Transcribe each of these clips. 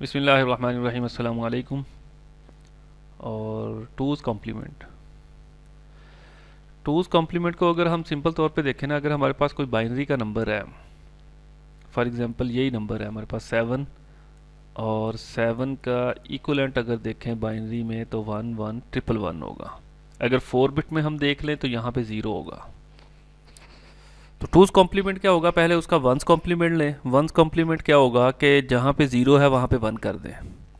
बिस्मिल्लाहिर्रहमानिर्रहीम, अस्सलाम वालेकुम। और टूज़ कॉम्प्लीमेंट को अगर हम सिंपल तौर पे देखें ना, अगर हमारे पास कोई बाइनरी का नंबर है, फॉर एग्जांपल यही नंबर है हमारे पास 7, और 7 का इक्वलेंट अगर देखें बाइनरी में तो 11111 होगा। अगर 4 बिट में हम देख लें तो यहाँ पे 0 होगा। तो टूज़ कॉम्प्लीमेंट क्या होगा, पहले उसका वंस कॉम्प्लीमेंट लें। वंस कॉम्प्लीमेंट क्या होगा कि जहाँ पे 0 है वहाँ पे 1 कर दें,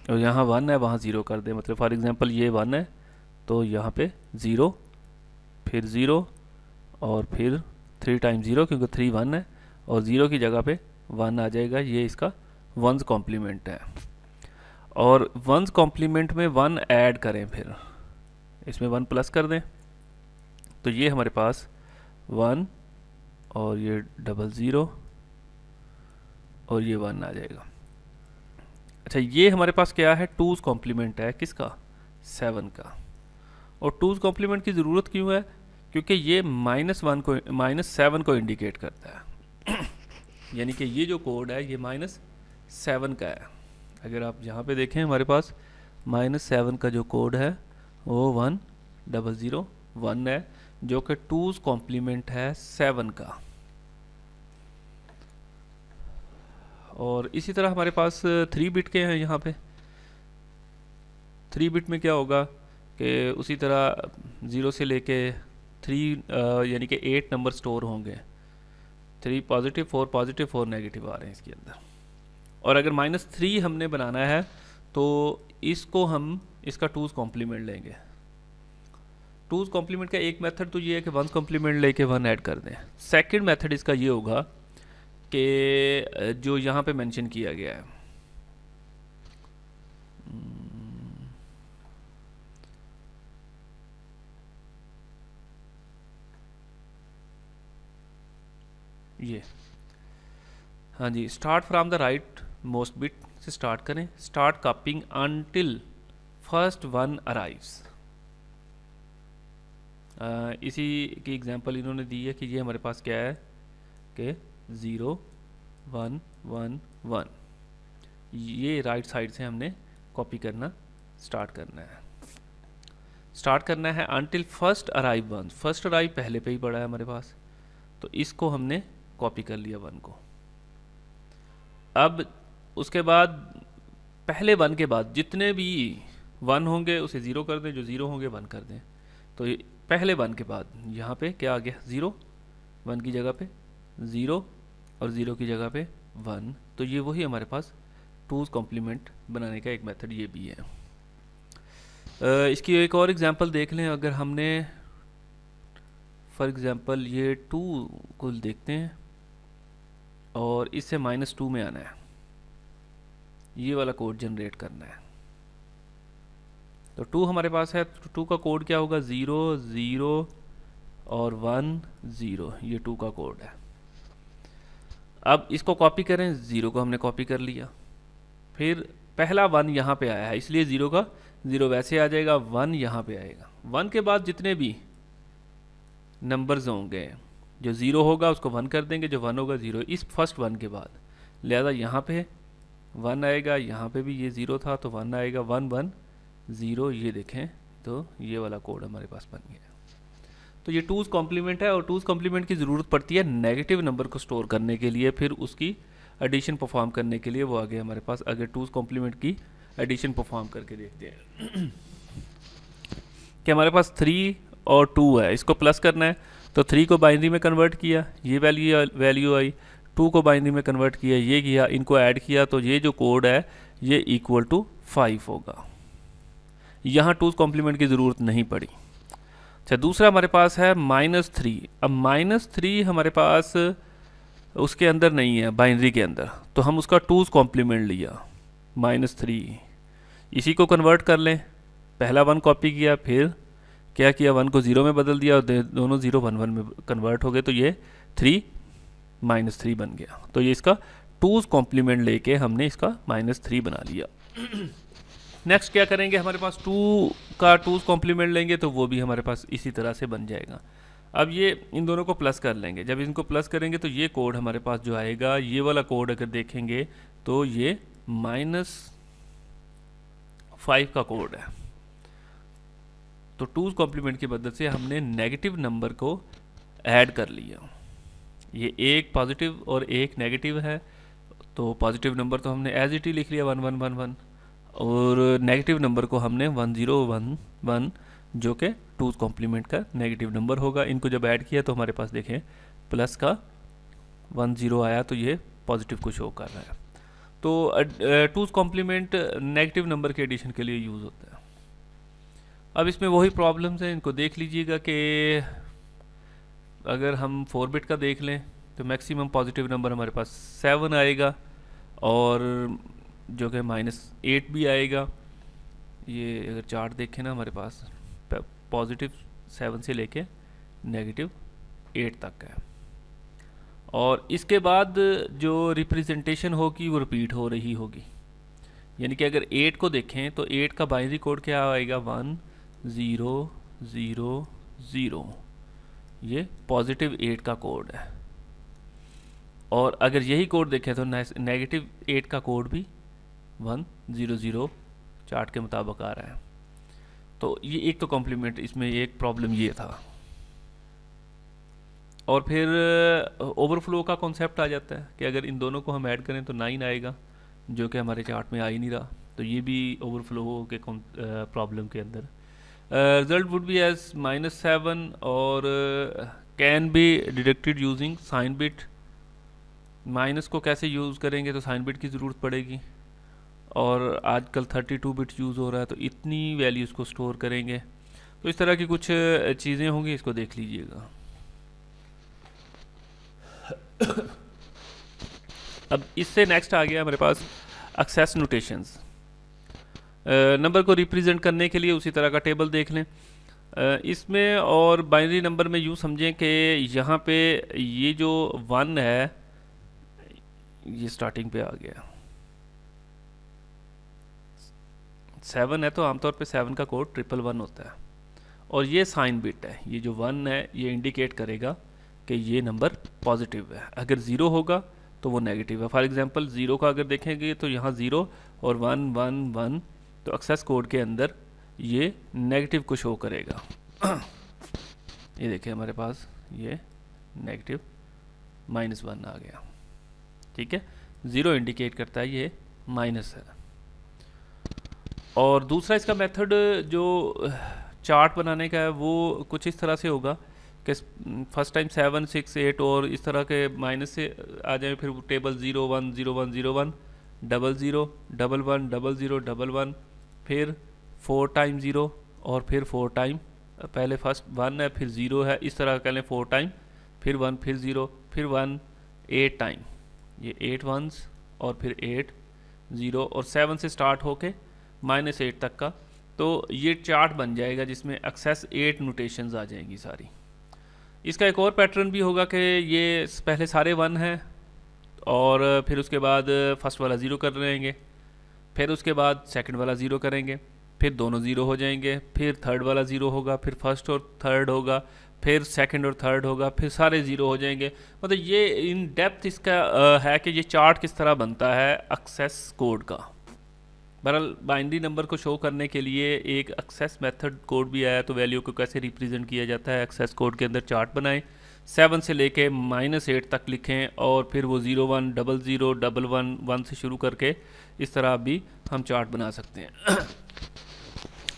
और यहाँ 1 है वहाँ 0 कर दें। मतलब फॉर एग्जांपल ये 1 है तो यहाँ पे 0, फिर 0, और फिर 3 टाइम्स 0, क्योंकि 3 1 है और 0 की जगह पे 1 आ जाएगा। ये इसका वंस कॉम्प्लीमेंट है। और वंस कॉम्प्लीमेंट में 1 ऐड करें, फिर इसमें 1 प्लस कर दें, तो ये हमारे पास 1 और ये 00 और ये 1 आ जाएगा। अच्छा, ये हमारे पास क्या है, टूज़ कॉम्प्लीमेंट है किसका, 7 का। और टूज़ कॉम्प्लीमेंट की ज़रूरत क्यों है, क्योंकि ये -7 को इंडिकेट करता है। यानी कि ये जो कोड है ये -7 का है। अगर आप यहाँ पे देखें हमारे पास -7 का जो कोड है वो 1001 है, जो कि टूज़ कॉम्प्लीमेंट है 7 का। और इसी तरह हमारे पास 3 बिट के हैं यहाँ पे। 3 बिट में क्या होगा कि उसी तरह 0 से लेके 3 यानी कि 8 नंबर स्टोर होंगे। 3 पॉजिटिव, 4 पॉजिटिव, 4 नेगेटिव आ रहे हैं इसके अंदर। और अगर -3 हमने बनाना है तो इसको हम इसका टूज़ कॉम्प्लीमेंट लेंगे। टूज़ कॉम्प्लीमेंट का एक मेथड तो ये है कि वंस कॉम्प्लीमेंट लेके 1 ऐड कर दें। सेकंड मेथड इसका ये होगा कि जो यहाँ पे मेंशन किया गया है, ये, हाँ जी, start from the right most bit से स्टार्ट करें। Start copying until first 1 arrives. इसी की एग्जांपल इन्होंने दी है कि ये हमारे पास क्या है कि 0 1 1 1। ये राइट साइड से हमने कॉपी करना स्टार्ट करना है। स्टार्ट करना है until first arrive 1। First arrive पहले पे ही पड़ा है हमारे पास, तो इसको हमने कॉपी कर लिया 1 को। अब उसके बाद पहले 1 के बाद जितने भी 1 होंगे उसे 0 कर दें, जो 0 होंगे 1 कर दें। तो पहले 1 के बाद यहाँ पे क्या आ गया, 0, 1 की जगह पे 0 और 0 की जगह पे 1। तो ये वही हमारे पास टूज़ कॉम्प्लीमेंट बनाने का एक मेथड ये भी है। इसकी एक और एग्जांपल देख लें। अगर हमने फॉर एग्जांपल ये 2 को देखते हैं और इससे -2 में आना है, ये वाला कोड जनरेट करना है। तो 2 हमारे पास है, तो 2 का कोड क्या होगा, 0 0 और 1 0। ये 2 का कोड है। अब इसको कॉपी करें, 0 को हमने कॉपी कर लिया, फिर पहला 1 यहाँ पे आया है इसलिए 0 का 0 वैसे आ जाएगा, 1 यहाँ पे आएगा। 1 के बाद जितने भी नंबर्स होंगे, जो 0 होगा उसको 1 कर देंगे, जो 1 होगा 0 इस फर्स्ट 1 के बाद। लिहाजा यहाँ पे 1 आएगा, यहाँ पे भी ये 0 था तो 1 आएगा, 1 1 0। ये देखें तो ये वाला कोड हमारे पास बन गया। तो ये टूज़ कॉम्प्लीमेंट है। और टूज़ कॉम्प्लीमेंट की ज़रूरत पड़ती है नेगेटिव नंबर को स्टोर करने के लिए, फिर उसकी एडिशन परफॉर्म करने के लिए। वो आगे हमारे पास अगर टूज़ कॉम्प्लीमेंट की एडिशन परफॉर्म करके देखते हैं कि हमारे पास 3 और 2 है, इसको प्लस करना है तो 3 को बाइनरी में कन्वर्ट किया, ये वैल्यू आई। 2 को बाइनरी में कन्वर्ट किया, ये किया, इनको ऐड किया, तो ये जो कोड है ये इक्वल टू 5 होगा। यहाँ टूज़ कॉम्प्लीमेंट की ज़रूरत नहीं पड़ी। अच्छा, दूसरा हमारे पास है -3। अब -3 हमारे पास उसके अंदर नहीं है, बाइनरी के अंदर, तो हम उसका टूज़ कॉम्प्लीमेंट लिया -3। इसी को कन्वर्ट कर लें, पहला 1 कॉपी किया, फिर क्या किया, 1 को 0 में बदल दिया और दोनों 0 1 1 में कन्वर्ट हो गए, तो ये 3 -3 बन गया। तो ये इसका टूज़ कॉम्प्लीमेंट लेके हमने इसका -3 बना लिया। नेक्स्ट क्या करेंगे, हमारे पास 2 का टूज़ कॉम्प्लीमेंट लेंगे तो वो भी हमारे पास इसी तरह से बन जाएगा। अब ये इन दोनों को प्लस कर लेंगे। जब इनको प्लस करेंगे तो ये कोड हमारे पास जो आएगा, ये वाला कोड अगर देखेंगे तो ये 5 का कोड है। तो 2's कॉम्प्लीमेंट की मदद से हमने नेगेटिव नंबर को ऐड कर लिया। ये एक पॉजिटिव और एक नेगेटिव है, तो पॉजिटिव नंबर तो हमने एज इट ही लिख लिया 1111 और नेगेटिव नंबर को हमने 1011 जो कि 2's कॉम्प्लीमेंट का नेगेटिव नंबर होगा। इनको जब ऐड किया तो हमारे पास देखें प्लस का 10 आया, तो ये पॉजिटिव को शो कर रहा है। तो 2's कॉम्प्लीमेंट नेगेटिव नंबर के एडिशन के लिए यूज़ होता है। अब इसमें वही प्रॉब्लम्स हैं, इनको देख लीजिएगा कि अगर हम 4 बिट का देख लें तो मैक्सिमम पॉजिटिव नंबर हमारे पास 7 आएगा और जो कि -8 भी आएगा। ये अगर चार्ट देखें ना, हमारे पास पॉजिटिव 7 से लेके -8 तक है। और इसके बाद जो रिप्रेजेंटेशन होगी वो रिपीट हो रही होगी, यानी कि अगर 8 को देखें तो 8 का बाइनरी कोड क्या आएगा 1000। ये पॉजिटिव 8 का कोड है। और अगर यही कोड देखें तो नेगेटिव 8 का कोड भी 100 चार्ट के मुताबिक आ रहा है। तो ये एक तो कॉम्प्लीमेंट, इसमें एक प्रॉब्लम ये था। और फिर ओवरफ्लो का कॉन्सेप्ट आ जाता है कि अगर इन दोनों को हम ऐड करें तो 9 आएगा, जो कि हमारे चार्ट में आ ही नहीं रहा। तो ये भी ओवरफ्लो के प्रॉब्लम के अंदर रिजल्ट वुड बी एज -7 और can be deducted using sign bit. Minus को कैसे यूज़ करेंगे, तो साइन बिट की ज़रूरत पड़ेगी। और आजकल 32 बिट यूज़ हो रहा है, तो इतनी वैल्यूज़ को स्टोर करेंगे। तो इस तरह की कुछ चीज़ें होंगी, इसको देख लीजिएगा। अब इससे नेक्स्ट आ गया हमारे पास एक्सेस नोटेशंस। नंबर को रिप्रेजेंट करने के लिए उसी तरह का टेबल देख लें। इसमें और बाइनरी नंबर में यूँ समझें कि यहाँ पे ये जो 1 है ये स्टार्टिंग पे आ गया, 7 है तो आमतौर पे 7 का कोड 111 होता है। और ये साइन बिट है, ये जो 1 है ये इंडिकेट करेगा कि ये नंबर पॉजिटिव है। अगर 0 होगा तो वो नेगेटिव है। फॉर एग्जांपल 0 का अगर देखेंगे तो यहाँ 0 और 1 1 1, तो एक्सेस कोड के अंदर ये नेगेटिव को शो करेगा। ये देखिए हमारे पास ये नेगेटिव -1 आ गया, ठीक है। 0 इंडिकेट करता है ये माइनस है। और दूसरा इसका मेथड जो चार्ट बनाने का है वो कुछ इस तरह से होगा कि फर्स्ट टाइम 7 6 8 और इस तरह के माइनस से आ जाए, फिर टेबल 0 1 0 1 0 1 00 1 1 00 1 1, फिर 4 टाइम 0 और फिर 4 टाइम, पहले फर्स्ट 1 है फिर 0 है, इस तरह कह लें 4 टाइम, फिर 1 फिर 0 फिर 1 8 टाइम, ये 8 1s और फिर 8 0 और 7 से स्टार्ट होके -8 तक का। तो ये चार्ट बन जाएगा जिसमें एक्सेस 8 नोटेशंस आ जाएंगी सारी। इसका एक और पैटर्न भी होगा कि ये पहले सारे 1 हैं और फिर उसके बाद फर्स्ट वाला 0 कर लेंगे, फिर उसके बाद सेकंड वाला 0 करेंगे, फिर दोनों 0 हो जाएंगे, फिर थर्ड वाला 0 होगा, फिर फर्स्ट और थर्ड होगा, फिर सेकंड और थर्ड होगा, फिर सारे 0 हो जाएंगे। मतलब ये इन डेप्थ इसका है कि ये चार्ट किस तरह बनता है एक्सेस कोड का। बहरहाल बाइनरी नंबर को शो करने के लिए एक एक्सेस मेथड कोड भी आया, तो वैल्यू को कैसे रिप्रेजेंट किया जाता है एक्सेस कोड के अंदर चार्ट बनाएं, 7 से लेके -8 तक लिखें और फिर वो 0 1 00 1 1 1 से शुरू करके इस तरह भी हम चार्ट बना सकते हैं।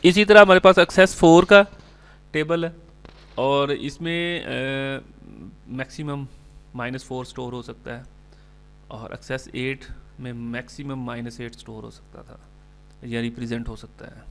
इसी तरह हमारे पास एक्सेस 4 का टेबल है और इसमें मैक्सिमम -4 स्टोर हो सकता है और एक्सेस 8 में मैक्सिमम -8 स्टोर हो सकता था या रिप्रेजेंट हो सकता है।